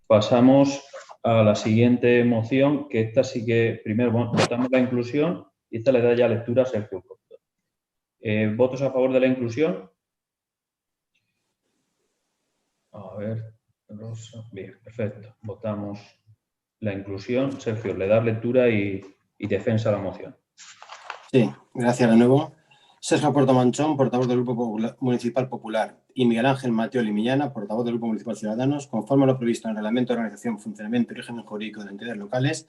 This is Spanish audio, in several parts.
Pasamos a la siguiente moción, que esta sí que primero votamos la inclusión y esta le da ya lectura a Sergio Costa. ¿Votos a favor de la inclusión? A ver, Rosa. Bien, perfecto. Votamos la inclusión. Sergio, le das lectura y defensa a la moción. Sí, gracias de nuevo. Sergio Puerto Manchón, portavoz del Grupo Municipal Popular, y Miguel Ángel Mateo Limillana, portavoz del Grupo Municipal Ciudadanos, conforme a lo previsto en el Reglamento de Organización, Funcionamiento y Régimen Jurídico de entidades locales,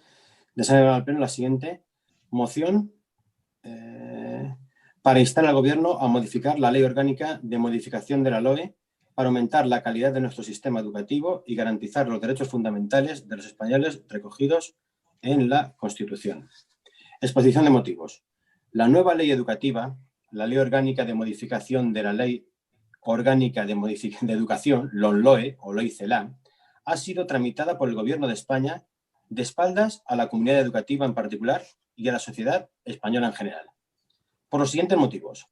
deseo al Pleno la siguiente moción para instar al Gobierno a modificar la Ley Orgánica de Modificación de la LOE para aumentar la calidad de nuestro sistema educativo y garantizar los derechos fundamentales de los españoles recogidos en la Constitución. Exposición de motivos. La nueva ley educativa, la Ley Orgánica de Modificación de la Ley Orgánica de Educación, LOMLOE o LOI-CELA, ha sido tramitada por el Gobierno de España de espaldas a la comunidad educativa en particular y a la sociedad española en general. Por los siguientes motivos.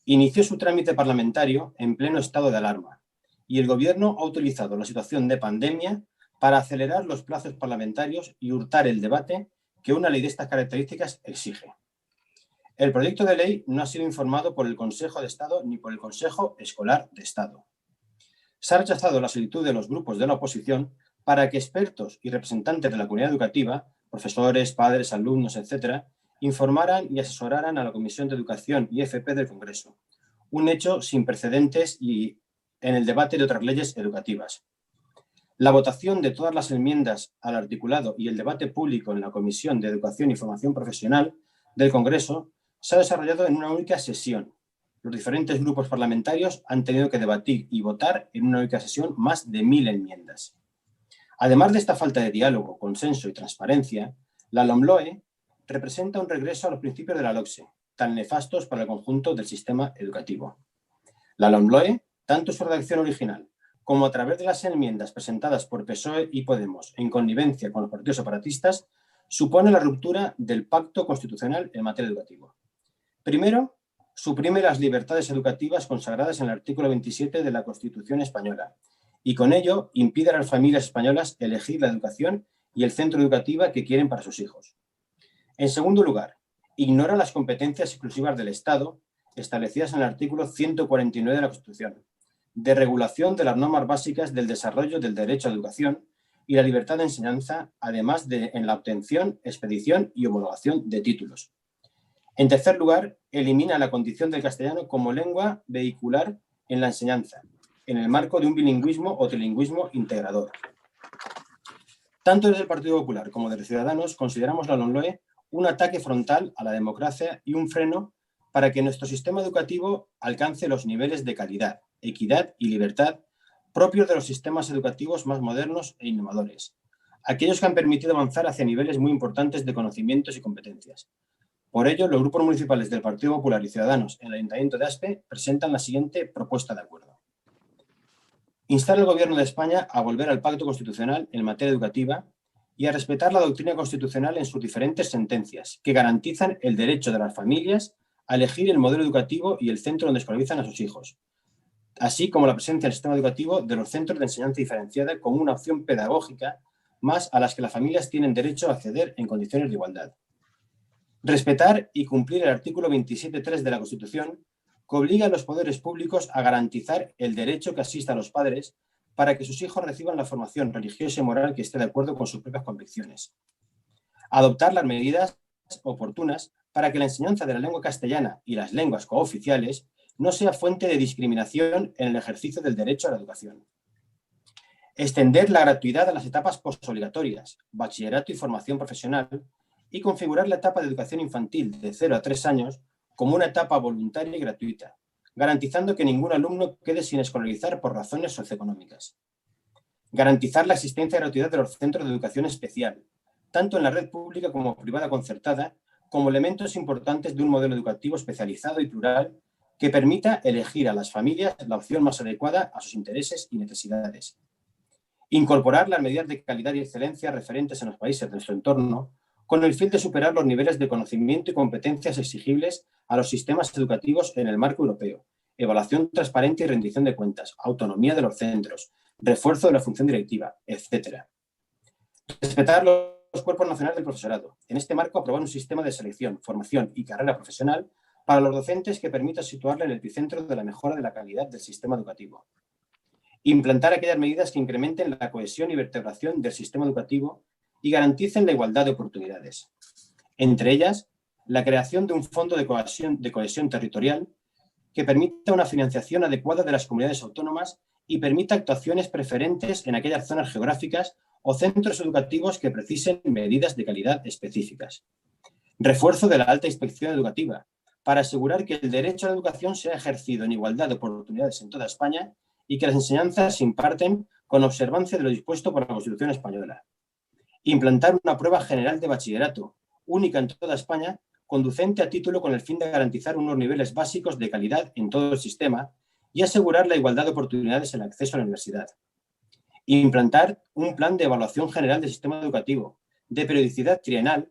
Inició su trámite parlamentario en pleno estado de alarma y el Gobierno ha utilizado la situación de pandemia para acelerar los plazos parlamentarios y hurtar el debate que una ley de estas características exige. El proyecto de ley no ha sido informado por el Consejo de Estado ni por el Consejo Escolar de Estado. Se ha rechazado la solicitud de los grupos de la oposición para que expertos y representantes de la comunidad educativa, profesores, padres, alumnos, etc., informaran y asesoraran a la Comisión de Educación y FP del Congreso, un hecho sin precedentes y en el debate de otras leyes educativas. La votación de todas las enmiendas al articulado y el debate público en la Comisión de Educación y Formación Profesional del Congreso se ha desarrollado en una única sesión. Los diferentes grupos parlamentarios han tenido que debatir y votar en una única sesión más de 1000 enmiendas. Además de esta falta de diálogo, consenso y transparencia, la LOMLOE representa un regreso a los principios de la LOCSE, tan nefastos para el conjunto del sistema educativo. La LOMLOE, tanto en su redacción original como a través de las enmiendas presentadas por PSOE y Podemos en connivencia con los partidos separatistas, supone la ruptura del pacto constitucional en materia educativa. Primero, suprime las libertades educativas consagradas en el artículo 27 de la Constitución española y con ello impide a las familias españolas elegir la educación y el centro educativo que quieren para sus hijos. En segundo lugar, ignora las competencias exclusivas del Estado establecidas en el artículo 149 de la Constitución, de regulación de las normas básicas del desarrollo del derecho a educación y la libertad de enseñanza, además de en la obtención, expedición y homologación de títulos. En tercer lugar, elimina la condición del castellano como lengua vehicular en la enseñanza, en el marco de un bilingüismo o trilingüismo integrador. Tanto desde el Partido Popular como desde Ciudadanos consideramos la LOMLOE un ataque frontal a la democracia y un freno para que nuestro sistema educativo alcance los niveles de calidad, equidad y libertad propios de los sistemas educativos más modernos e innovadores, aquellos que han permitido avanzar hacia niveles muy importantes de conocimientos y competencias. Por ello, los grupos municipales del Partido Popular y Ciudadanos en el Ayuntamiento de Aspe presentan la siguiente propuesta de acuerdo. Instar al Gobierno de España a volver al Pacto Constitucional en materia educativa y a respetar la doctrina constitucional en sus diferentes sentencias, que garantizan el derecho de las familias a elegir el modelo educativo y el centro donde escolarizan a sus hijos, así como la presencia en el sistema educativo de los centros de enseñanza diferenciada como una opción pedagógica más a las que las familias tienen derecho a acceder en condiciones de igualdad. Respetar y cumplir el artículo 27.3 de la Constitución, que obliga a los poderes públicos a garantizar el derecho que asista a los padres para que sus hijos reciban la formación religiosa y moral que esté de acuerdo con sus propias convicciones. Adoptar las medidas oportunas para que la enseñanza de la lengua castellana y las lenguas cooficiales no sea fuente de discriminación en el ejercicio del derecho a la educación. Extender la gratuidad a las etapas postobligatorias, bachillerato y formación profesional, y configurar la etapa de educación infantil de 0 a 3 años como una etapa voluntaria y gratuita, garantizando que ningún alumno quede sin escolarizar por razones socioeconómicas. Garantizar la existencia y gratuidad de los centros de educación especial, tanto en la red pública como privada concertada, como elementos importantes de un modelo educativo especializado y plural que permita elegir a las familias la opción más adecuada a sus intereses y necesidades. Incorporar las medidas de calidad y excelencia referentes en los países de nuestro entorno, con el fin de superar los niveles de conocimiento y competencias exigibles a los sistemas educativos en el marco europeo, evaluación transparente y rendición de cuentas, autonomía de los centros, refuerzo de la función directiva, etc. Respetar los cuerpos nacionales del profesorado. En este marco, aprobar un sistema de selección, formación y carrera profesional para los docentes que permita situarla en el epicentro de la mejora de la calidad del sistema educativo. Implantar aquellas medidas que incrementen la cohesión y vertebración del sistema educativo y garanticen la igualdad de oportunidades. Entre ellas, la creación de un fondo de cohesión territorial que permita una financiación adecuada de las comunidades autónomas y permita actuaciones preferentes en aquellas zonas geográficas o centros educativos que precisen medidas de calidad específicas. Refuerzo de la alta inspección educativa para asegurar que el derecho a la educación sea ejercido en igualdad de oportunidades en toda España y que las enseñanzas se imparten con observancia de lo dispuesto por la Constitución española. Implantar una prueba general de bachillerato, única en toda España, conducente a título con el fin de garantizar unos niveles básicos de calidad en todo el sistema y asegurar la igualdad de oportunidades en el acceso a la universidad. Implantar un plan de evaluación general del sistema educativo, de periodicidad trienal,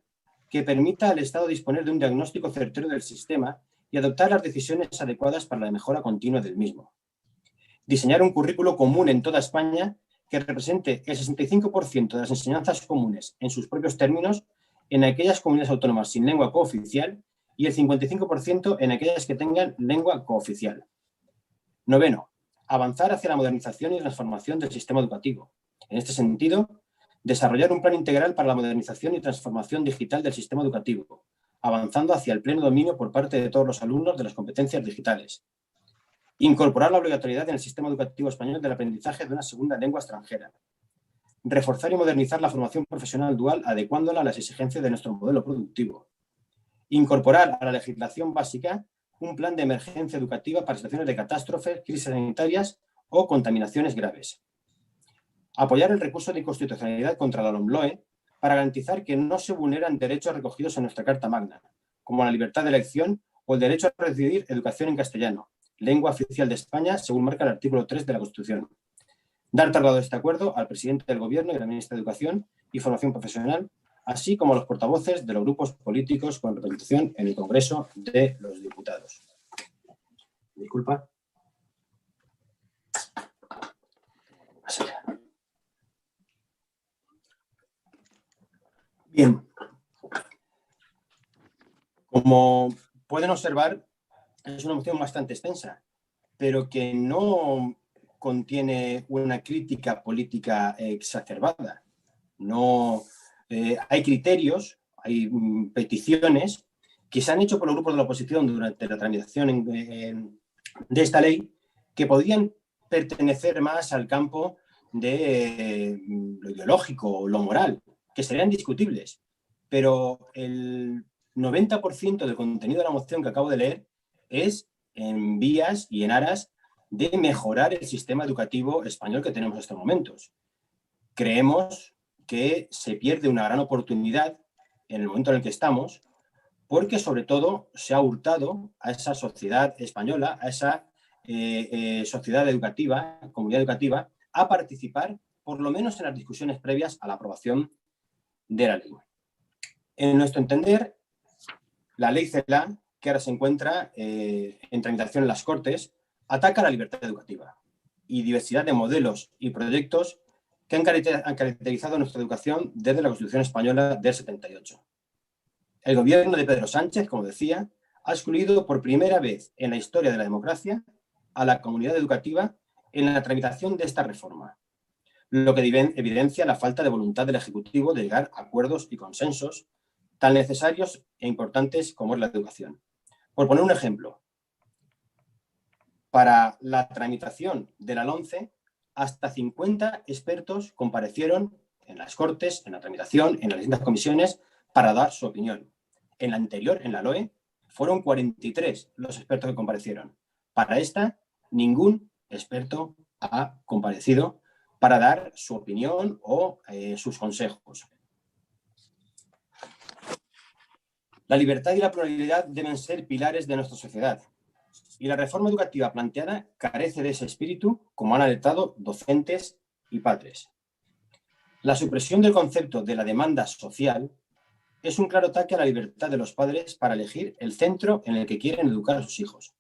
que permita al Estado disponer de un diagnóstico certero del sistema y adoptar las decisiones adecuadas para la mejora continua del mismo. Diseñar un currículo común en toda España que represente el 65% de las enseñanzas comunes en sus propios términos en aquellas comunidades autónomas sin lengua cooficial y el 55% en aquellas que tengan lengua cooficial. Noveno, avanzar hacia la modernización y transformación del sistema educativo. En este sentido, desarrollar un plan integral para la modernización y transformación digital del sistema educativo, avanzando hacia el pleno dominio por parte de todos los alumnos de las competencias digitales. Incorporar la obligatoriedad en el sistema educativo español del aprendizaje de una segunda lengua extranjera. Reforzar y modernizar la formación profesional dual adecuándola a las exigencias de nuestro modelo productivo. Incorporar a la legislación básica un plan de emergencia educativa para situaciones de catástrofes, crisis sanitarias o contaminaciones graves. Apoyar el recurso de inconstitucionalidad contra la LOMLOE para garantizar que no se vulneran derechos recogidos en nuestra Carta Magna, como la libertad de elección o el derecho a recibir educación en castellano, lengua oficial de España, según marca el artículo 3 de la Constitución. Dar traslado de este acuerdo al presidente del Gobierno y a la ministra de Educación y Formación Profesional, así como a los portavoces de los grupos políticos con representación en el Congreso de los Diputados. Disculpa. Bien. Como pueden observar, es una moción bastante extensa, pero que no contiene una crítica política exacerbada. No, hay criterios, hay peticiones que se han hecho por los grupos de la oposición durante la tramitación de esta ley que podrían pertenecer más al campo de lo ideológico o lo moral, que serían discutibles. Pero el 90% del contenido de la moción que acabo de leer es en vías y en aras de mejorar el sistema educativo español que tenemos en estos momentos. Creemos que se pierde una gran oportunidad en el momento en el que estamos, porque sobre todo se ha hurtado a esa sociedad española, a esa sociedad educativa, comunidad educativa, a participar, por lo menos en las discusiones previas a la aprobación de la ley. En nuestro entender, la ley CELA, que ahora se encuentra en tramitación en las Cortes, ataca la libertad educativa y diversidad de modelos y proyectos que han caracterizado nuestra educación desde la Constitución española del 78. El gobierno de Pedro Sánchez, como decía, ha excluido por primera vez en la historia de la democracia a la comunidad educativa en la tramitación de esta reforma, lo que evidencia la falta de voluntad del Ejecutivo de llegar a acuerdos y consensos tan necesarios e importantes como es la educación. Por poner un ejemplo, para la tramitación de la LOMCE, hasta 50 expertos comparecieron en las Cortes, en la tramitación, en las distintas comisiones, para dar su opinión. En la anterior, en la LOE, fueron 43 los expertos que comparecieron. Para esta, ningún experto ha comparecido para dar su opinión o sus consejos. La libertad y la pluralidad deben ser pilares de nuestra sociedad. Y la reforma educativa planteada carece de ese espíritu, como han alertado docentes y padres. La supresión del concepto de la demanda social es un claro ataque a la libertad de los padres para elegir el centro en el que quieren educar a sus hijos.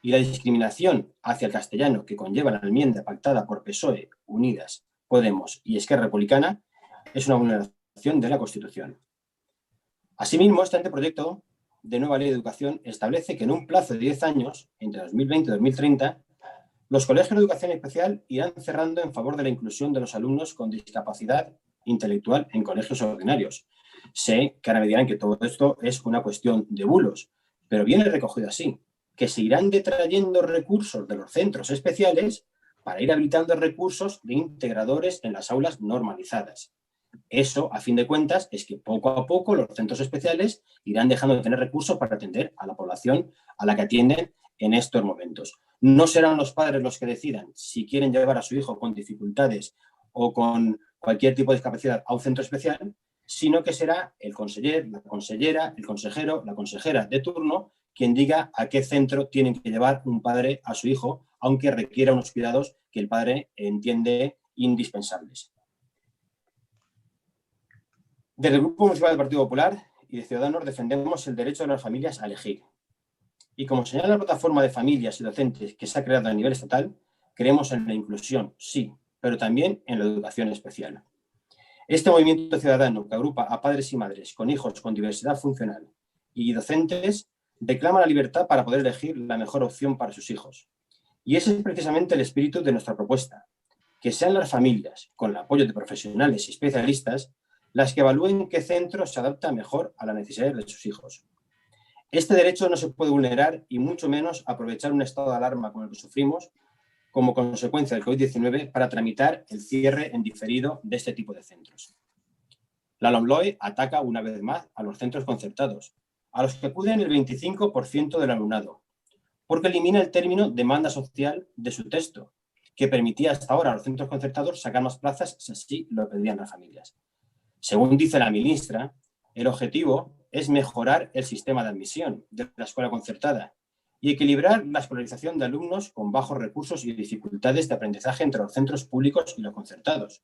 Y la discriminación hacia el castellano que conlleva la enmienda pactada por PSOE, Unidas, Podemos y Esquerra Republicana es una vulneración de la Constitución. Asimismo, este anteproyecto de nueva ley de educación establece que en un plazo de 10 años, entre 2020 y 2030, los colegios de educación especial irán cerrando en favor de la inclusión de los alumnos con discapacidad intelectual en colegios ordinarios. Sé que ahora me dirán que todo esto es una cuestión de bulos, pero viene recogido así, que se irán detrayendo recursos de los centros especiales para ir habilitando recursos de integradores en las aulas normalizadas. Eso, a fin de cuentas, es que poco a poco los centros especiales irán dejando de tener recursos para atender a la población a la que atienden en estos momentos. No serán los padres los que decidan si quieren llevar a su hijo con dificultades o con cualquier tipo de discapacidad a un centro especial, sino que será el conseller, la consellera, el consejero, la consejera de turno quien diga a qué centro tienen que llevar un padre a su hijo, aunque requiera unos cuidados que el padre entiende indispensables. Desde el Grupo Municipal del Partido Popular y de Ciudadanos defendemos el derecho de las familias a elegir. Y como señala la plataforma de familias y docentes que se ha creado a nivel estatal, creemos en la inclusión, sí, pero también en la educación especial. Este movimiento ciudadano que agrupa a padres y madres con hijos con diversidad funcional y docentes reclama la libertad para poder elegir la mejor opción para sus hijos. Y ese es precisamente el espíritu de nuestra propuesta, que sean las familias, con el apoyo de profesionales y especialistas, las que evalúen qué centro se adapta mejor a las necesidades de sus hijos. Este derecho no se puede vulnerar y mucho menos aprovechar un estado de alarma como el que sufrimos como consecuencia del COVID-19 para tramitar el cierre en diferido de este tipo de centros. La LOMLOE ataca una vez más a los centros concertados, a los que acuden el 25% del alumnado, porque elimina el término demanda social de su texto, que permitía hasta ahora a los centros concertados sacar más plazas si así lo pedían las familias. Según dice la ministra, el objetivo es mejorar el sistema de admisión de la escuela concertada y equilibrar la escolarización de alumnos con bajos recursos y dificultades de aprendizaje entre los centros públicos y los concertados.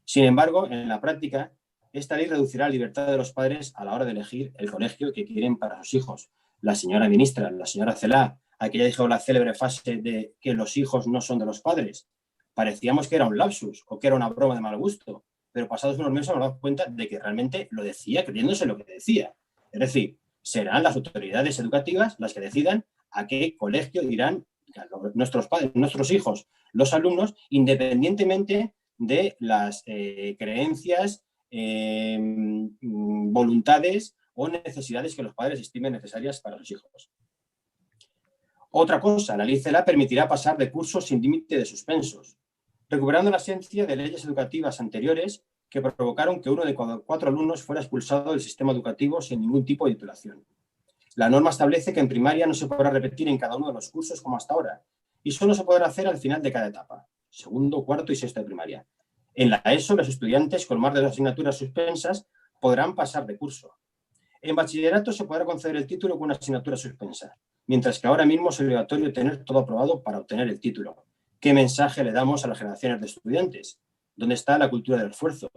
Sin embargo, en la práctica, esta ley reducirá la libertad de los padres a la hora de elegir el colegio que quieren para sus hijos. La señora ministra, la señora Celaá, aquella dijo la célebre frase de que los hijos no son de los padres. Parecíamos que era un lapsus o que era una broma de mal gusto, pero pasados unos meses nos damos cuenta de que realmente lo decía creyéndose lo que decía. Es decir, serán las autoridades educativas las que decidan a qué colegio irán nuestros padres, nuestros hijos, los alumnos, independientemente de las creencias, voluntades o necesidades que los padres estimen necesarias para sus hijos. Otra cosa, la ley CELA permitirá pasar de cursos sin límite de suspensos, recuperando la esencia de leyes educativas anteriores que provocaron que uno de cada 4 alumnos fuera expulsado del sistema educativo sin ningún tipo de titulación. La norma establece que en primaria no se podrá repetir en cada uno de los cursos como hasta ahora y solo se podrá hacer al final de cada etapa, segundo, cuarto y sexto de primaria. En la ESO, los estudiantes con más de 2 asignaturas suspensas podrán pasar de curso. En bachillerato se podrá conceder el título con una asignatura suspensa, mientras que ahora mismo es obligatorio tener todo aprobado para obtener el título. ¿Qué mensaje le damos a las generaciones de estudiantes? ¿Dónde está la cultura del esfuerzo?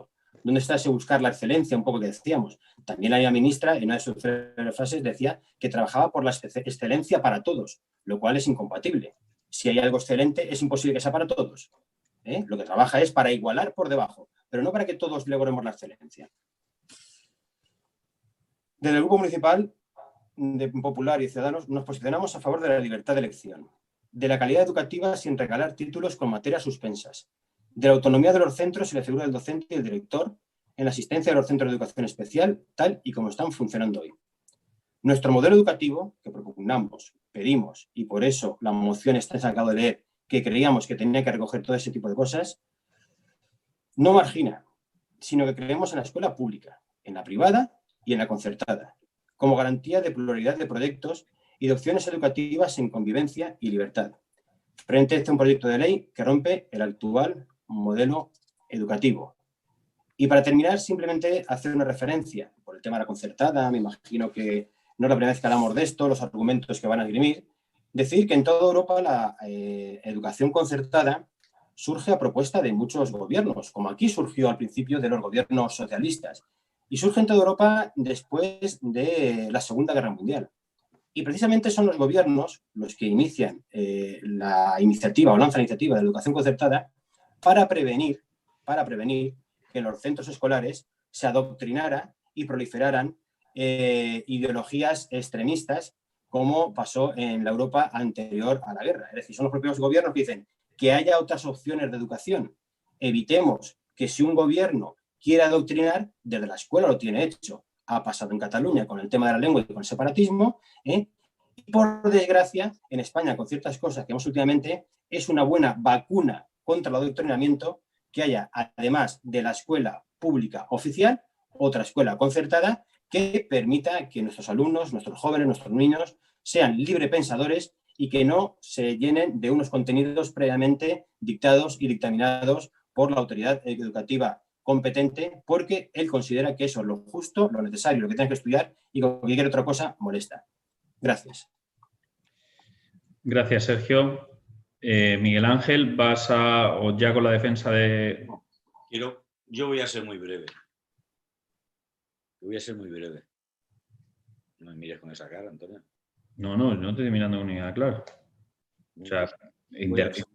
¿Dónde está ese buscar la excelencia, un poco que decíamos? También la ministra, en una de sus frases, decía que trabajaba por la excelencia para todos, lo cual es incompatible. Si hay algo excelente, es imposible que sea para todos. Lo que trabaja es para igualar por debajo, pero no para que todos logremos la excelencia. Desde el Grupo Municipal de Popular y Ciudadanos nos posicionamos a favor de la libertad de elección, de la calidad educativa sin regalar títulos con materias suspensas, de la autonomía de los centros y la figura del docente y el director en la asistencia de los centros de educación especial, tal y como están funcionando hoy. Nuestro modelo educativo, que propugnamos, pedimos, y por eso la moción está sacada de leer, que creíamos que tenía que recoger todo ese tipo de cosas, no margina, sino que creemos en la escuela pública, en la privada y en la concertada, como garantía de pluralidad de proyectos y de opciones educativas en convivencia y libertad. Frente a este un proyecto de ley que rompe el actual modelo educativo. Y para terminar, simplemente hacer una referencia por el tema de la concertada, me imagino que no es la primera vez que hablamos de esto, los argumentos que van a esgrimir, decir que en toda Europa la educación concertada surge a propuesta de muchos gobiernos, como aquí surgió al principio de los gobiernos socialistas, y surge en toda Europa después de la Segunda Guerra Mundial. Y precisamente son los gobiernos los que inician la iniciativa o lanzan la iniciativa de educación concertada para prevenir que en los centros escolares se adoctrinara y proliferaran ideologías extremistas, como pasó en la Europa anterior a la guerra. Es decir, son los propios gobiernos que dicen que haya otras opciones de educación. Evitemos que si un gobierno quiere adoctrinar, desde la escuela lo tiene hecho. Ha pasado en Cataluña con el tema de la lengua y con el separatismo, y por desgracia, en España, con ciertas cosas que vemos últimamente, es una buena vacuna contra el adoctrinamiento que haya, además de la escuela pública oficial, otra escuela concertada que permita que nuestros alumnos, nuestros jóvenes, nuestros niños sean librepensadores y que no se llenen de unos contenidos previamente dictados y dictaminados por la autoridad educativa competente, porque él considera que eso es lo justo, lo necesario, lo que tiene que estudiar, y cualquier otra cosa molesta. Gracias. Gracias, Sergio. Miguel Ángel, o ya con la defensa de... Yo voy a ser muy breve. No me mires con esa cara, Antonio. No te estoy mirando con ninguna clara. O sea, muy breve.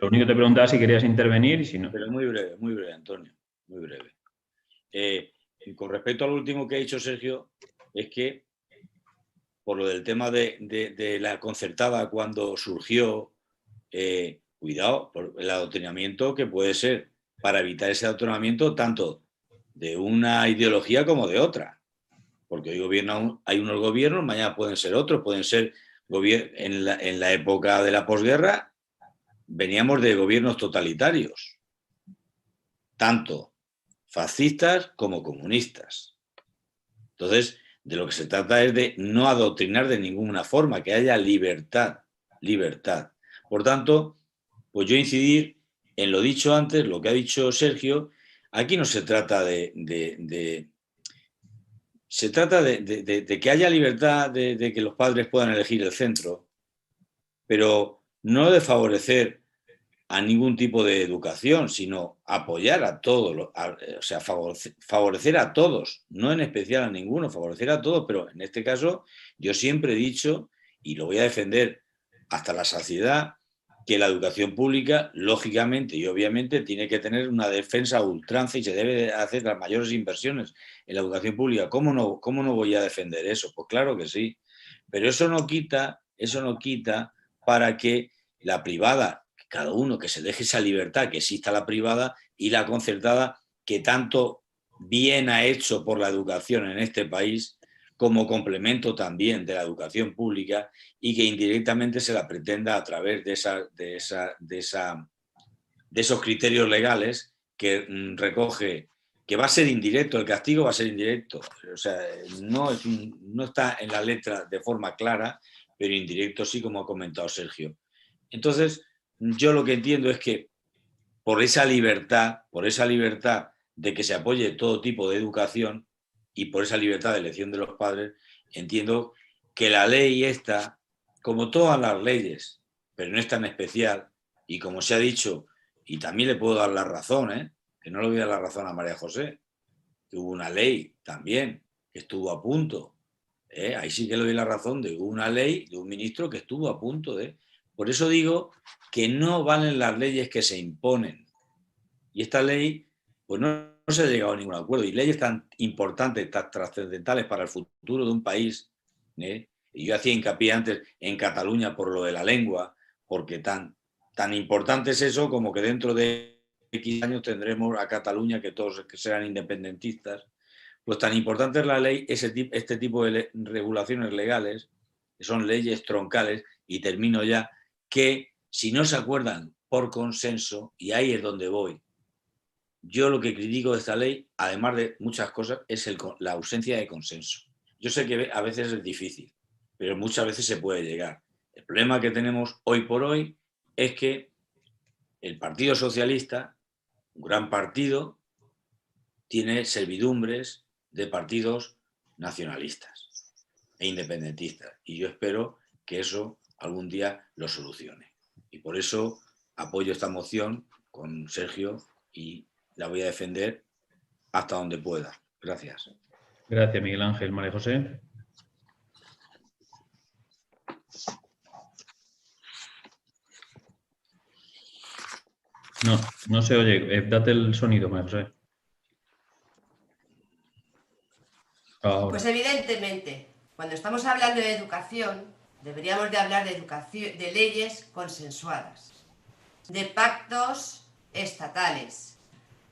Lo único que te preguntaba si querías intervenir y si no. Pero muy breve, Antonio. Muy breve. Con respecto al último que ha dicho Sergio, es que por lo del tema de la concertada cuando surgió, cuidado, por el adoctrinamiento que puede ser para evitar ese adoctrinamiento tanto de una ideología como de otra. Porque hoy hay unos gobiernos, mañana pueden ser otros, pueden ser en la época de la posguerra veníamos de gobiernos totalitarios, tanto fascistas como comunistas. Entonces, de lo que se trata es de no adoctrinar de ninguna forma, que haya libertad. Por tanto, pues yo incidir en lo dicho antes, lo que ha dicho Sergio. Aquí no se trata se trata de que haya libertad, de que los padres puedan elegir el centro, pero no de favorecer a ningún tipo de educación, sino apoyar a todos, o sea, favorecer a todos, no en especial a ninguno, favorecer a todos, pero en este caso yo siempre he dicho, y lo voy a defender hasta la saciedad, que la educación pública, lógicamente y obviamente, tiene que tener una defensa a ultranza y se debe hacer las mayores inversiones en la educación pública. ¿Cómo no voy a defender eso? Pues claro que sí. Pero eso no quita para que la privada, cada uno que se deje esa libertad, que exista la privada y la concertada, que tanto bien ha hecho por la educación en este país, como complemento también de la educación pública, y que indirectamente se la pretenda a través de esos criterios legales que recoge, que va a ser indirecto, el castigo va a ser indirecto. O sea, no está en la letra de forma clara, pero indirecto sí, como ha comentado Sergio. Entonces, yo lo que entiendo es que por esa libertad de que se apoye todo tipo de educación y por esa libertad de elección de los padres, entiendo que la ley esta, como todas las leyes, pero no es tan especial, y como se ha dicho, y también le puedo dar la razón, que no le voy a dar la razón a María José, que hubo una ley también que estuvo a punto, ahí sí que le doy la razón, de una ley de un ministro que estuvo a punto de... Por eso digo que no valen las leyes que se imponen. Y esta ley, pues no se ha llegado a ningún acuerdo. Y leyes tan importantes, tan trascendentales para el futuro de un país, y yo hacía hincapié antes en Cataluña por lo de la lengua, porque tan importante es eso como que dentro de X años tendremos a Cataluña, que todos serán independentistas. Pues tan importante es la ley, este tipo de regulaciones legales, que son leyes troncales, y termino ya, que si no se acuerdan por consenso, y ahí es donde voy, yo lo que critico de esta ley, además de muchas cosas, es la ausencia de consenso. Yo sé que a veces es difícil, pero muchas veces se puede llegar. El problema que tenemos hoy por hoy es que el Partido Socialista, un gran partido, tiene servidumbres de partidos nacionalistas e independentistas. Y yo espero que eso algún día lo solucione. Y por eso apoyo esta moción con Sergio y la voy a defender hasta donde pueda. Gracias. Gracias, Miguel Ángel. María José. No, no se oye. Date el sonido, José. Ahora. Pues evidentemente, cuando estamos hablando de educación, deberíamos de hablar de educación, de leyes consensuadas, de pactos estatales,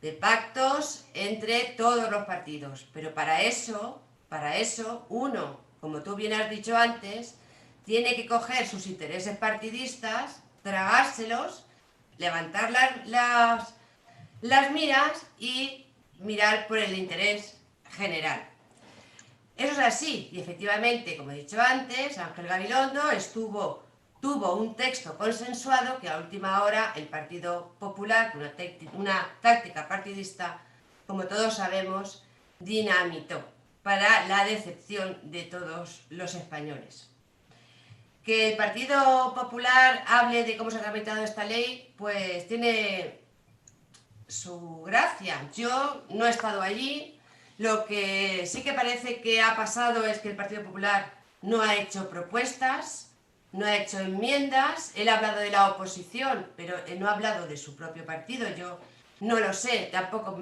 de pactos entre todos los partidos. Pero para eso, uno, como tú bien has dicho antes, tiene que coger sus intereses partidistas, tragárselos, levantar las miras y mirar por el interés general. Eso es así, y efectivamente, como he dicho antes, Ángel Gabilondo tuvo un texto consensuado que a última hora el Partido Popular, una táctica partidista, como todos sabemos, dinamitó para la decepción de todos los españoles. Que el Partido Popular hable de cómo se ha tramitado esta ley, pues tiene su gracia. Yo no he estado allí. Lo que sí que parece que ha pasado es que el Partido Popular no ha hecho propuestas, no ha hecho enmiendas. Él ha hablado de la oposición, pero no ha hablado de su propio partido. Yo no lo sé, tampoco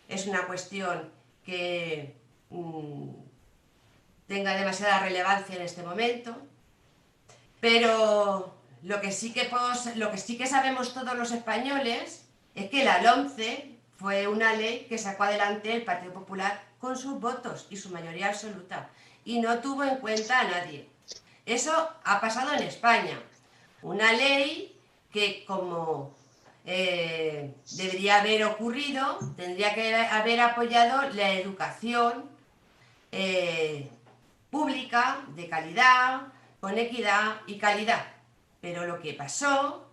es una cuestión que tenga demasiada relevancia en este momento. Pero lo que sí que sabemos todos los españoles es que la LOMCE fue una ley que sacó adelante el Partido Popular con sus votos y su mayoría absoluta, y no tuvo en cuenta a nadie. Eso ha pasado en España. Una ley que, como debería haber ocurrido, tendría que haber apoyado la educación pública, de calidad, con equidad y calidad. Pero lo que pasó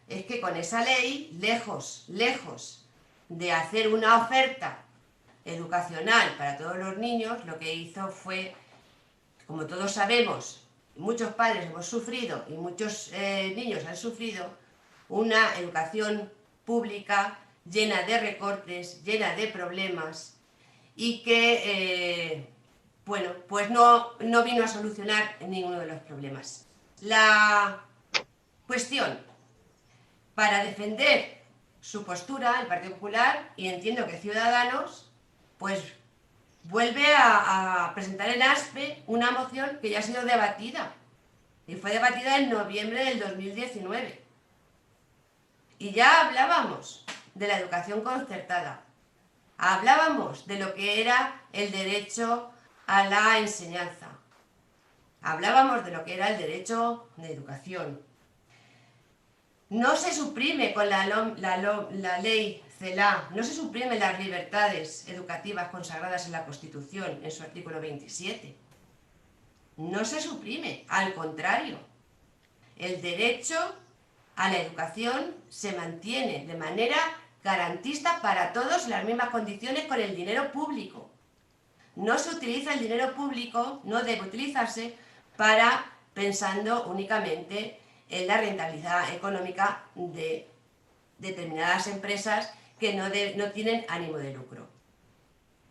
es que con esa ley, lejos de hacer una oferta educacional para todos los niños, lo que hizo fue, como todos sabemos, muchos padres hemos sufrido y muchos niños han sufrido, una educación pública llena de recortes, llena de problemas, y que, bueno, pues no vino a solucionar ninguno de los problemas. La cuestión, para defender su postura, el Partido Popular, y entiendo que Ciudadanos, pues vuelve a presentar en ASPE una moción que ya ha sido debatida, y fue debatida en noviembre del 2019. Y ya hablábamos de la educación concertada, hablábamos de lo que era el derecho a la enseñanza, hablábamos de lo que era el derecho de educación. No se suprime con la ley CELA, no se suprimen las libertades educativas consagradas en la Constitución, en su artículo 27. No se suprime, al contrario. El derecho a la educación se mantiene de manera garantista para todos en las mismas condiciones con el dinero público. No se utiliza el dinero público, no debe utilizarse para pensando únicamente en la rentabilidad económica de determinadas empresas que no tienen ánimo de lucro.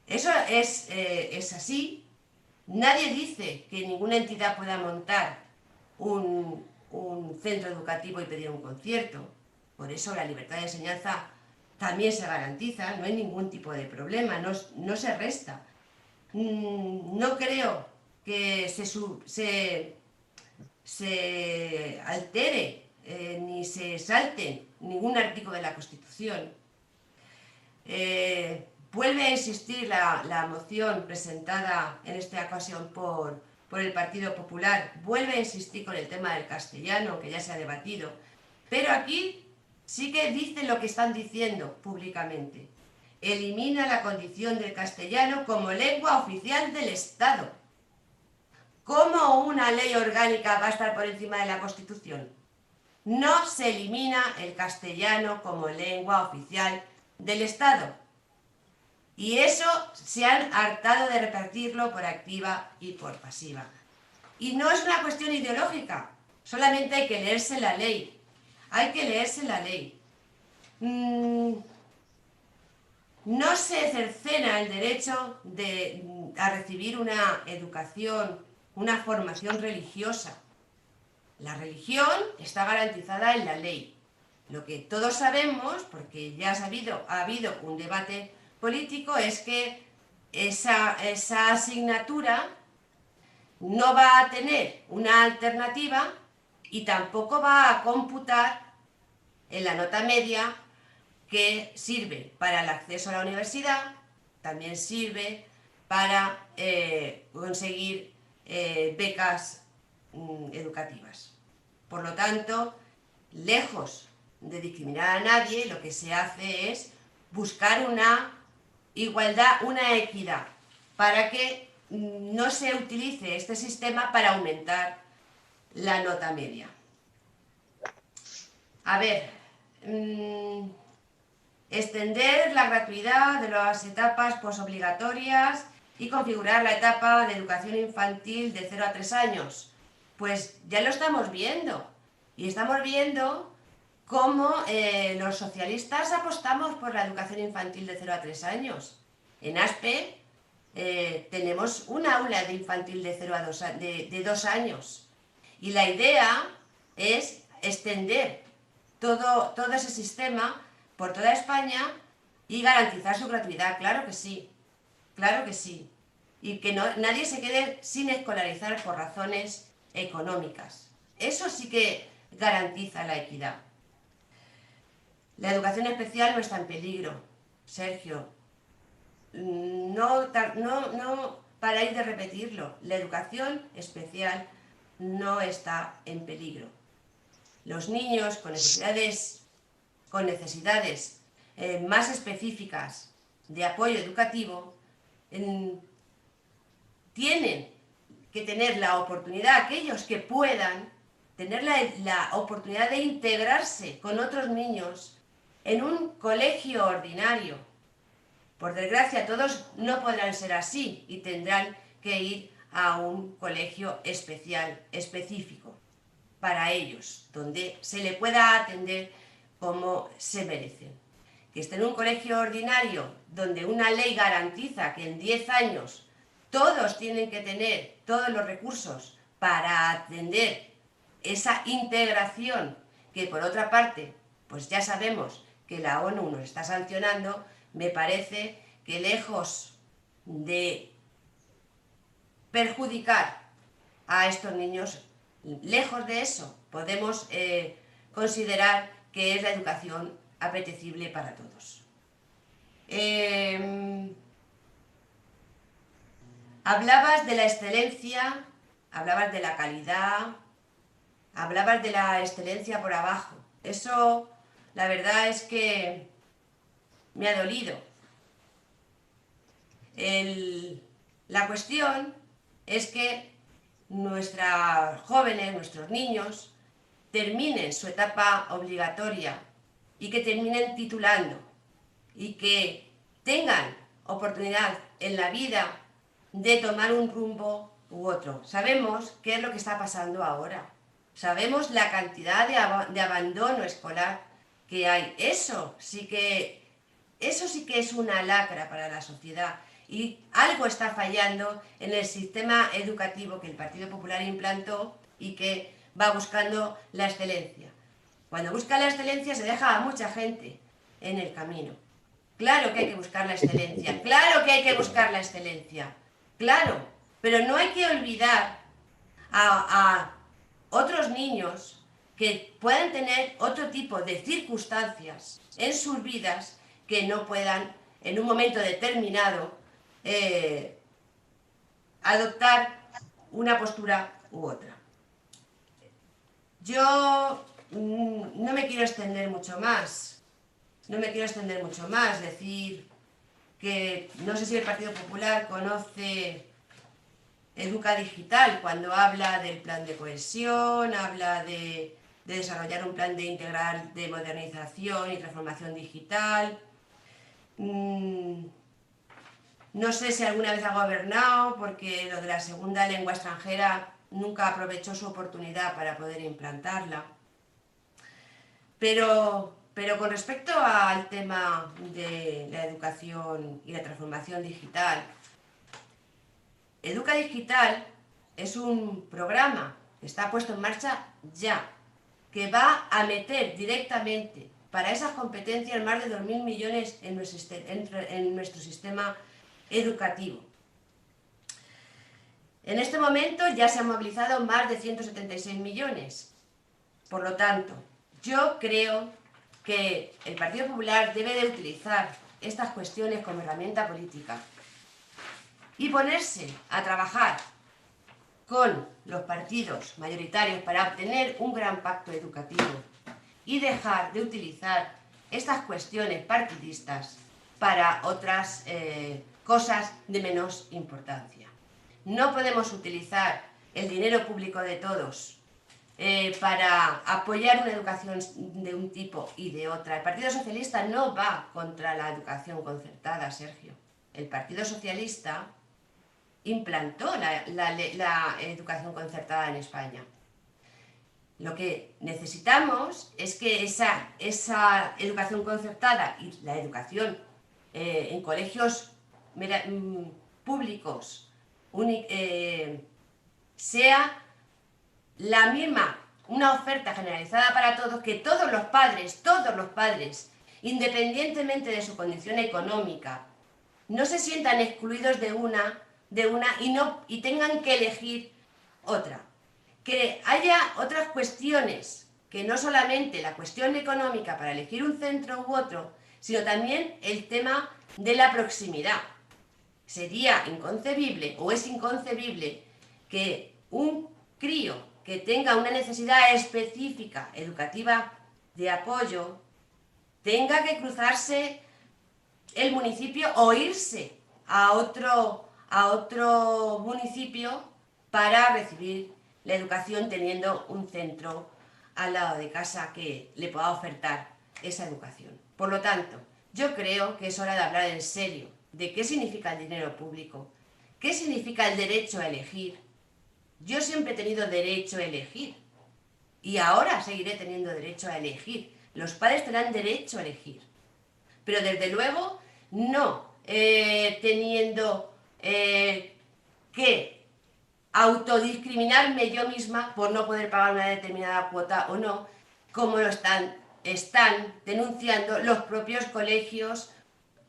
Eso es así. Nadie dice que ninguna entidad pueda montar un centro educativo y pedir un concierto. Por eso la libertad de enseñanza también se garantiza, no hay ningún tipo de problema, no se resta. No creo que se altere ni se salte ningún artículo de la Constitución. Vuelve a insistir la moción presentada en esta ocasión por el Partido Popular, vuelve a insistir con el tema del castellano, que ya se ha debatido, pero aquí sí que dicen lo que están diciendo públicamente. Elimina la condición del castellano como lengua oficial del Estado. ¿Cómo una ley orgánica va a estar por encima de la Constitución? No se elimina el castellano como lengua oficial del Estado. Y eso se han hartado de repartirlo por activa y por pasiva. Y no es una cuestión ideológica, solamente hay que leerse la ley. Hay que leerse la ley. No se cercena el derecho a recibir una educación, una formación religiosa. La religión está garantizada en la ley. lo que todos sabemos, porque ya ha habido un debate político, es que esa asignatura no va a tener una alternativa y tampoco va a computar en la nota media, que sirve para el acceso a la universidad, también sirve para conseguir becas educativas. Por lo tanto, lejos de discriminar a nadie, lo que se hace es buscar una igualdad, una equidad, para que no se utilice este sistema para aumentar la nota media. A ver, extender la gratuidad de las etapas posobligatorias y configurar la etapa de educación infantil de 0 a 3 años. Pues ya lo estamos viendo. Y estamos viendo cómo los socialistas apostamos por la educación infantil de 0 a 3 años. En ASPE tenemos un aula de infantil de 0 a 2 años. Y la idea es extender todo ese sistema por toda España y garantizar su gratuidad. Claro que sí, claro que sí. Y que nadie se quede sin escolarizar por razones económicas. Eso sí que garantiza la equidad. La educación especial no está en peligro, Sergio. No paráis de repetirlo. La educación especial no está en peligro. Los niños con necesidades más específicas de apoyo educativo tienen que tener la oportunidad, aquellos que puedan, tener la oportunidad de integrarse con otros niños en un colegio ordinario. Por desgracia, todos no podrán ser así y tendrán que ir a un colegio especial, específico, para ellos, donde se le pueda atender como se merecen. Que esté en un colegio ordinario donde una ley garantiza que en 10 años todos tienen que tener todos los recursos para atender esa integración, que por otra parte, pues ya sabemos que la ONU nos está sancionando, me parece que lejos de perjudicar a estos niños, lejos de eso, podemos considerar que es la educación apetecible para todos. Hablabas de la excelencia, hablabas de la calidad, hablabas de la excelencia por abajo. Eso, la verdad es que me ha dolido. La cuestión es que nuestros jóvenes, nuestros niños, terminen su etapa obligatoria y que terminen titulando y que tengan oportunidad en la vida de tomar un rumbo u otro. Sabemos qué es lo que está pasando ahora. Sabemos la cantidad de abandono escolar que hay. Eso sí que es una lacra para la sociedad. Y algo está fallando en el sistema educativo que el Partido Popular implantó y que va buscando la excelencia. Cuando busca la excelencia se deja a mucha gente en el camino. Claro que hay que buscar la excelencia, claro que hay que buscar la excelencia, claro, pero no hay que olvidar a otros niños que puedan tener otro tipo de circunstancias en sus vidas que no puedan en un momento determinado adoptar una postura u otra. Yo no me quiero extender mucho más. Decir que no sé si el Partido Popular conoce Educa Digital cuando habla del plan de cohesión, habla de desarrollar un plan de integral de modernización y transformación digital. No sé si alguna vez ha gobernado, porque lo de la segunda lengua extranjera nunca aprovechó su oportunidad para poder implantarla. Pero con respecto al tema de la educación y la transformación digital, Educa Digital es un programa que está puesto en marcha ya. que va a meter directamente para esas competencias más de 2.000 millones en nuestro sistema educativo. En este momento ya se han movilizado más de 176 millones. Por lo tanto, yo creo que el Partido Popular debe de utilizar estas cuestiones como herramienta política y ponerse a trabajar con los partidos mayoritarios para obtener un gran pacto educativo y dejar de utilizar estas cuestiones partidistas para otras cosas de menos importancia. No podemos utilizar el dinero público de todos para apoyar una educación de un tipo y de otra. El Partido Socialista no va contra la educación concertada, Sergio. El Partido Socialista implantó la educación concertada en España. Lo que necesitamos es que esa educación concertada y la educación en colegios públicos sea la misma, una oferta generalizada para todos, que todos los padres, independientemente de su condición económica, no se sientan excluidos de una y tengan que elegir otra. Que haya otras cuestiones, que no solamente la cuestión económica para elegir un centro u otro, sino también el tema de la proximidad. Sería inconcebible o es inconcebible que un crío que tenga una necesidad específica educativa de apoyo tenga que cruzarse el municipio o irse a otro municipio para recibir la educación, teniendo un centro al lado de casa que le pueda ofertar esa educación. Por lo tanto, yo creo que es hora de hablar en serio de qué significa el dinero público, qué significa el derecho a elegir. Yo siempre he tenido derecho a elegir y ahora seguiré teniendo derecho a elegir. Los padres tendrán derecho a elegir, pero desde luego no teniendo que autodiscriminarme yo misma por no poder pagar una determinada cuota o no, como lo están denunciando los propios colegios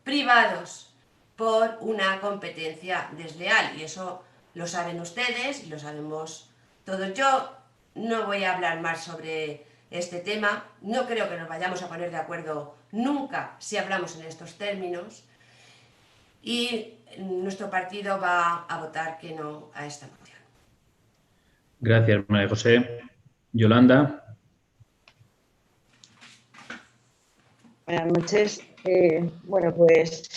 privados por una competencia desleal. Y eso lo saben ustedes y lo sabemos todos. Yo no voy a hablar más sobre este tema. No creo que nos vayamos a poner de acuerdo nunca si hablamos en estos términos. Y nuestro partido va a votar que no a esta moción. Gracias, María José. Yolanda. Buenas noches. Bueno, pues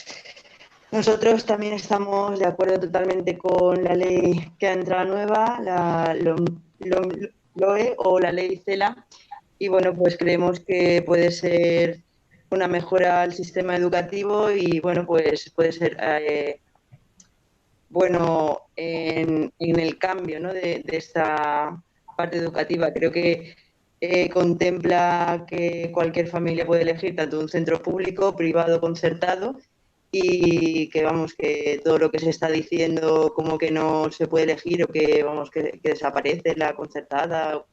nosotros también estamos de acuerdo totalmente con la ley que ha entrado nueva, la LOE o la ley CELA, y bueno, pues creemos que puede ser una mejora al sistema educativo y bueno, pues puede ser bueno en el cambio, ¿no?, de esta parte educativa. Creo que contempla que cualquier familia puede elegir tanto un centro público, privado, concertado, y que vamos, que todo lo que se está diciendo como que no se puede elegir o que vamos, que desaparece la concertada,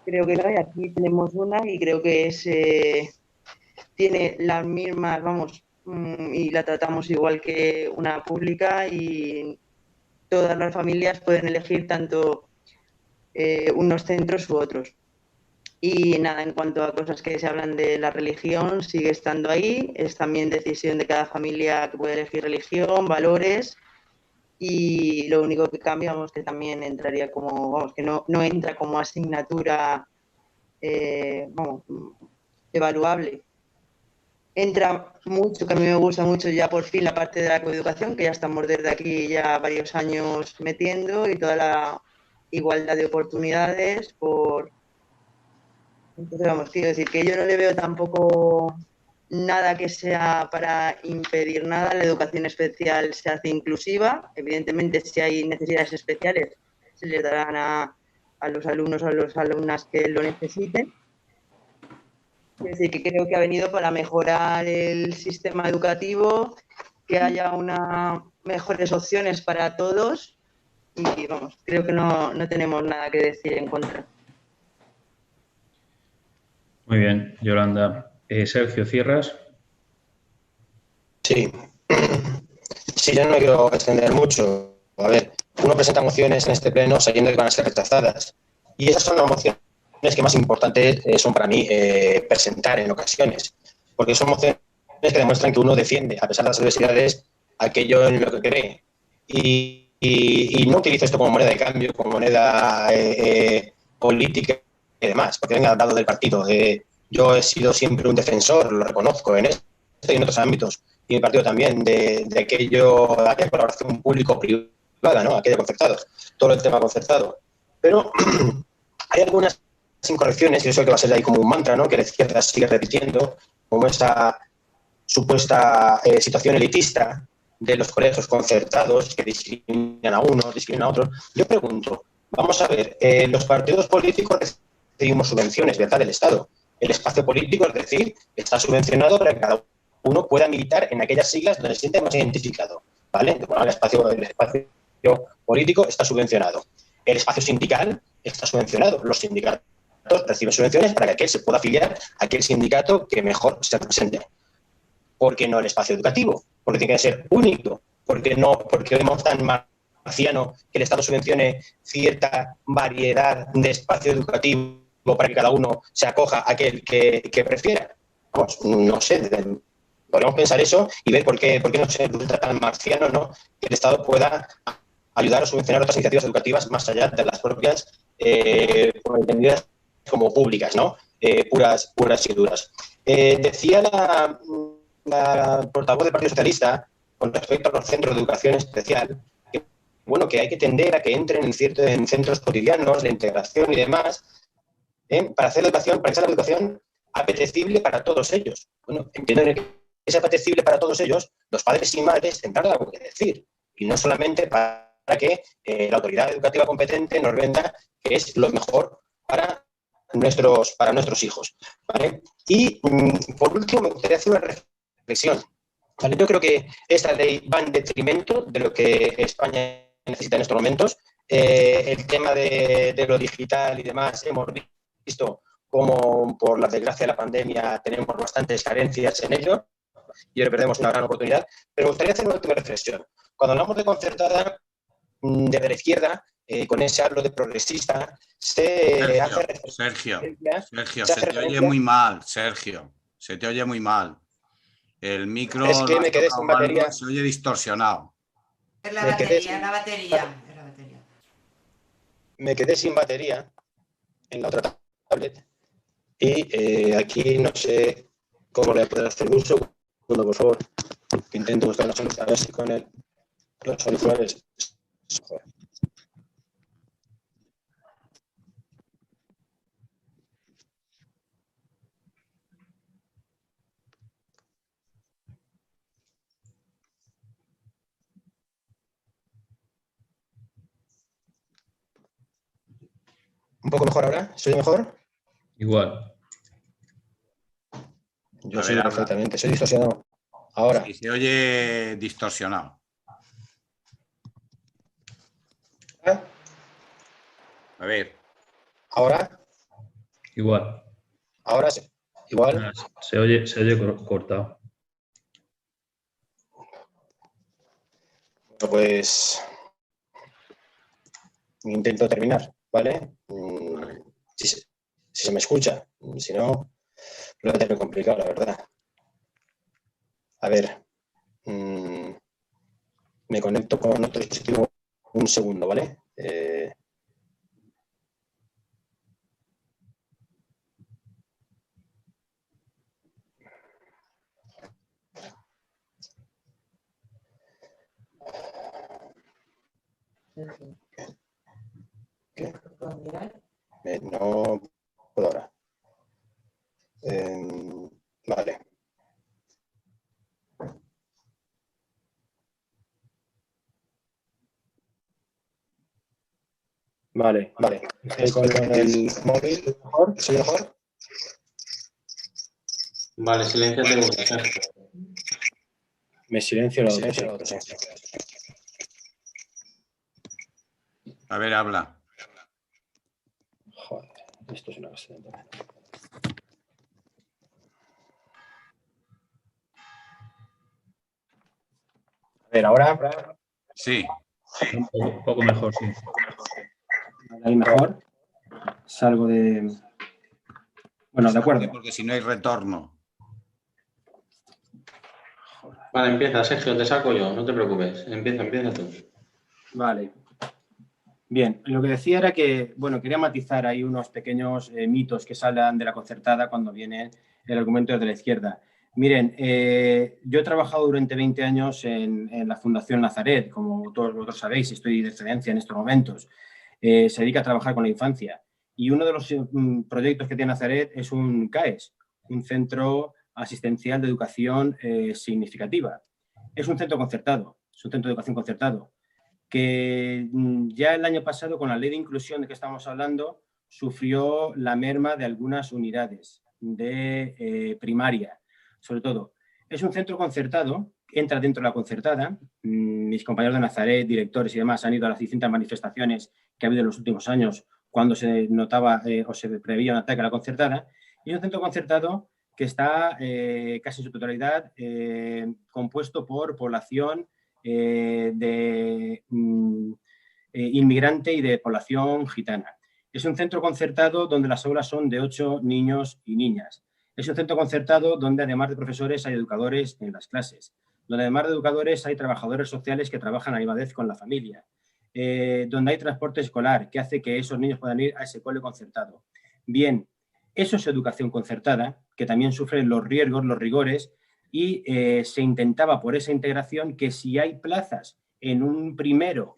creo que no. Y aquí tenemos una y creo que tiene las mismas, vamos, y la tratamos igual que una pública, y todas las familias pueden elegir tanto unos centros u otros. Y nada, en cuanto a cosas que se hablan de la religión, sigue estando ahí, es también decisión de cada familia que puede elegir religión, valores, y lo único que cambia, vamos, que también entraría como, vamos, que no entra como asignatura vamos, evaluable. Entra mucho, que a mí me gusta mucho ya por fin la parte de la coeducación, que ya estamos desde aquí ya varios años metiendo, y toda la igualdad de oportunidades Entonces, vamos, quiero decir que yo no le veo tampoco nada que sea para impedir nada. La educación especial se hace inclusiva. Evidentemente, si hay necesidades especiales, se les darán a los alumnos o a las alumnas que lo necesiten. Es decir, que creo que ha venido para mejorar el sistema educativo, que haya mejores opciones para todos, y vamos, creo que no tenemos nada que decir en contra. Muy bien, Yolanda. Sergio, ¿cierras? Sí. Sí, yo no me quiero extender mucho. A ver, uno presenta mociones en este pleno sabiendo que van a ser rechazadas. Y esas son las mociones que más importantes son para mí presentar en ocasiones. Porque son mociones que demuestran que uno defiende, a pesar de las adversidades, aquello en lo que cree. Y no utilizo esto como moneda de cambio, como moneda política y demás, porque venga dado del partido. Yo he sido siempre un defensor, lo reconozco en esto y en otros ámbitos, y mi partido también, de aquella colaboración público-privada, ¿no? Aquello concertado, todo el tema concertado. Pero hay algunas incorrecciones, y eso que va a ser ahí como un mantra, ¿no? Que la izquierda sigue repitiendo, como esa supuesta situación elitista de los colegios concertados que discriminan a unos, discriminan a otros. Yo pregunto, vamos a ver, los partidos políticos recibimos subvenciones, ¿verdad?, del Estado. El espacio político, es decir, está subvencionado para que cada uno pueda militar en aquellas siglas donde se siente más identificado, ¿vale? Bueno, el espacio político está subvencionado. El espacio sindical está subvencionado. Los sindicatos reciben subvenciones para que aquel se pueda afiliar a aquel sindicato que mejor se represente. ¿Por qué no el espacio educativo? Porque tiene que ser único. Porque vemos tan marciano que el Estado subvencione cierta variedad de espacio educativo para que cada uno se acoja a aquel que prefiera. Pues, no sé, podríamos pensar eso y ver por qué no se resulta tan marciano, ¿no?, que el Estado pueda ayudar a subvencionar otras iniciativas educativas más allá de las propias, entendidas como públicas, ¿no? Puras y duras. Decía la portavoz del Partido Socialista con respecto a los centros de educación especial, que, bueno, que hay que tender a que entren en centros cotidianos de integración y demás, para hacer la educación, para que sea la educación apetecible para todos ellos. Bueno, entiendo que es apetecible para todos ellos, los padres y madres tendrán algo que decir, y no solamente para que la autoridad educativa competente nos venda que es lo mejor para nuestros hijos, ¿vale? Y por último me gustaría hacer una reflexión, ¿vale? Yo creo que esta ley va en detrimento de lo que España necesita en estos momentos. El tema de lo digital y demás, hemos visto cómo por la desgracia de la pandemia tenemos bastantes carencias en ello y ahora perdemos una gran oportunidad. Pero me gustaría hacer una última reflexión. Cuando hablamos de concertada, desde la izquierda, con ese hablo de progresista, se hace Sergio, se te oye muy mal, Sergio, se te oye muy mal. El micro es que me quedé sin batería. Se oye distorsionado. Es la batería, la batería. Me quedé sin batería en la otra tablet y aquí no sé cómo le puedo hacer uso. Bueno, por favor, que intento buscar una solución, a ver si con los auriculares. Joder. ¿Un poco mejor ahora? ¿Se oye mejor? Igual. Yo sí, perfectamente. Soy distorsionado. Ahora. Sí, se oye distorsionado. A ver. ¿Ahora? Igual. Ahora sí. Igual. Se oye cortado. Pues intento terminar, ¿vale? Si se me escucha. Si no, lo voy a tener complicado, la verdad. A ver. Me conecto con otro dispositivo un segundo, ¿vale? ¿Qué? No puedo ahora. Vale. Vale. Estoy con el móvil. ¿Soy mejor? Vale, silenciate. Me silencio lo otro, sí. A ver, habla. Joder, esto es una bastante. A ver, ahora. Sí. Un poco mejor, sí. Ahí mejor. Salgo de... Bueno, de acuerdo. Porque si no hay retorno. Vale, empieza, Sergio, te saco yo, no te preocupes. Empieza tú. Vale. Bien, lo que decía era que, bueno, quería matizar ahí unos pequeños mitos que salen de la concertada cuando viene el argumento de la izquierda. Miren, yo he trabajado durante 20 años en la Fundación Nazaret, como todos vosotros sabéis, estoy de excedencia en estos momentos. Se dedica a trabajar con la infancia. Y uno de los proyectos que tiene Nazaret es un CAES, un Centro Asistencial de Educación Significativa. Es un centro concertado, es un centro de educación concertado, que ya el año pasado, con la ley de inclusión de que estamos hablando, sufrió la merma de algunas unidades de primaria, sobre todo. Es un centro concertado, entra dentro de la concertada. Mis compañeros de Nazaret, directores y demás, han ido a las distintas manifestaciones que ha habido en los últimos años cuando se notaba o se preveía un ataque a la concertada. Y es un centro concertado que está casi en su totalidad compuesto por población de inmigrante y de población gitana. Es un centro concertado donde las aulas son de 8 niños y niñas. Es un centro concertado donde además de profesores hay educadores en las clases, donde además de educadores hay trabajadores sociales que trabajan a la misma vez con la familia, donde hay transporte escolar que hace que esos niños puedan ir a ese cole concertado. Bien, eso es educación concertada, que también sufre los riesgos, los rigores, y se intentaba por esa integración que si hay plazas en un primero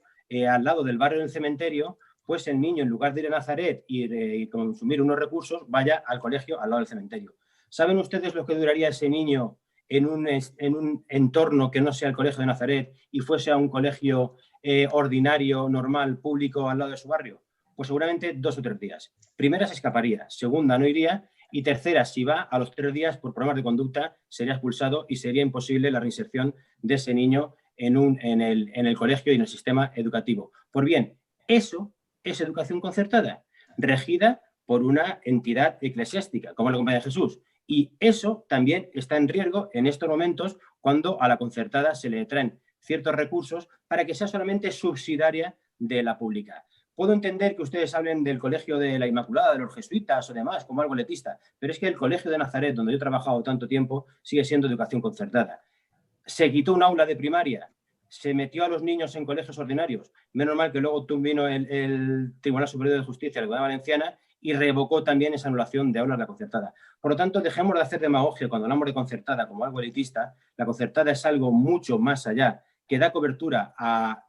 al lado del barrio del cementerio, pues el niño, en lugar de ir a Nazaret y consumir unos recursos, vaya al colegio al lado del cementerio. ¿Saben ustedes lo que duraría ese niño en un entorno que no sea el colegio de Nazaret y fuese a un colegio ordinario, normal, público al lado de su barrio? Pues seguramente 2 o 3 días. Primera, se escaparía. Segunda, no iría. Y tercera, si va a los 3 días por problemas de conducta, sería expulsado y sería imposible la reinserción de ese niño en el colegio y en el sistema educativo. Pues bien, eso es educación concertada, regida por una entidad eclesiástica, como la Compañía de Jesús. Y eso también está en riesgo en estos momentos cuando a la concertada se le traen ciertos recursos para que sea solamente subsidiaria de la pública. Puedo entender que ustedes hablen del colegio de la Inmaculada, de los jesuitas o demás, como algo letista, pero es que el colegio de Nazaret, donde yo he trabajado tanto tiempo, sigue siendo educación concertada. Se quitó un aula de primaria, se metió a los niños en colegios ordinarios. Menos mal que luego vino el Tribunal Superior de Justicia, la Comunidad Valenciana, y revocó también esa anulación de aulas de la concertada. Por lo tanto, dejemos de hacer demagogia cuando hablamos de concertada como algo elitista. La concertada es algo mucho más allá, que da cobertura a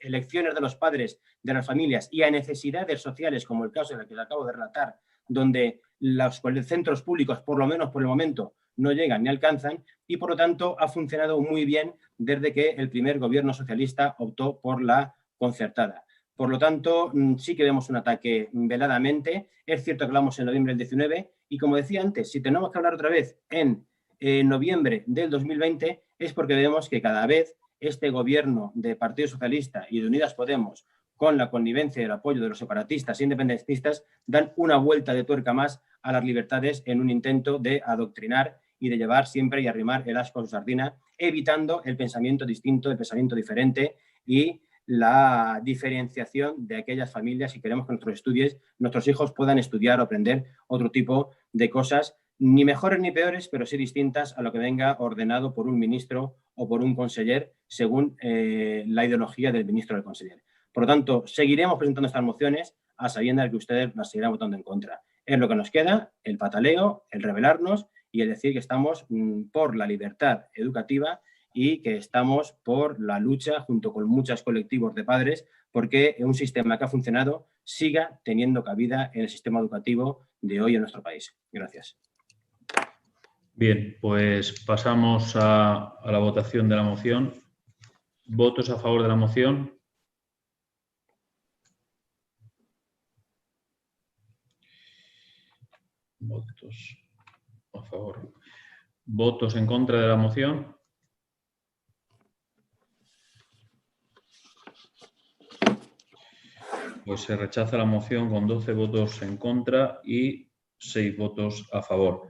elecciones de los padres, de las familias y a necesidades sociales, como el caso en el que le acabo de relatar, donde los centros públicos, por lo menos por el momento, no llegan ni alcanzan, y por lo tanto ha funcionado muy bien desde que el primer gobierno socialista optó por la concertada. Por lo tanto, sí que vemos un ataque veladamente. Es cierto que hablamos en noviembre del 19 y, como decía antes, si tenemos que hablar otra vez en noviembre del 2020 es porque vemos que cada vez este gobierno de Partido Socialista y de Unidas Podemos, con la connivencia y el apoyo de los separatistas e independentistas, dan una vuelta de tuerca más a las libertades en un intento de adoctrinar y de llevar siempre y arrimar el asco a su sardina, evitando el pensamiento distinto, el pensamiento diferente y la diferenciación de aquellas familias, si queremos que nuestros hijos puedan estudiar o aprender otro tipo de cosas, ni mejores ni peores, pero sí distintas a lo que venga ordenado por un ministro o por un conseller, según la ideología del ministro o del conseller. Por lo tanto, seguiremos presentando estas mociones a sabiendas de que ustedes las seguirán votando en contra. Es lo que nos queda, el pataleo, el rebelarnos y el decir que estamos por la libertad educativa y que estamos por la lucha junto con muchos colectivos de padres porque un sistema que ha funcionado siga teniendo cabida en el sistema educativo de hoy en nuestro país. Gracias. Bien, pues pasamos a la votación de la moción. ¿Votos a favor de la moción? Votos a favor. ¿Votos en contra de la moción? Pues se rechaza la moción con 12 votos en contra y 6 votos a favor.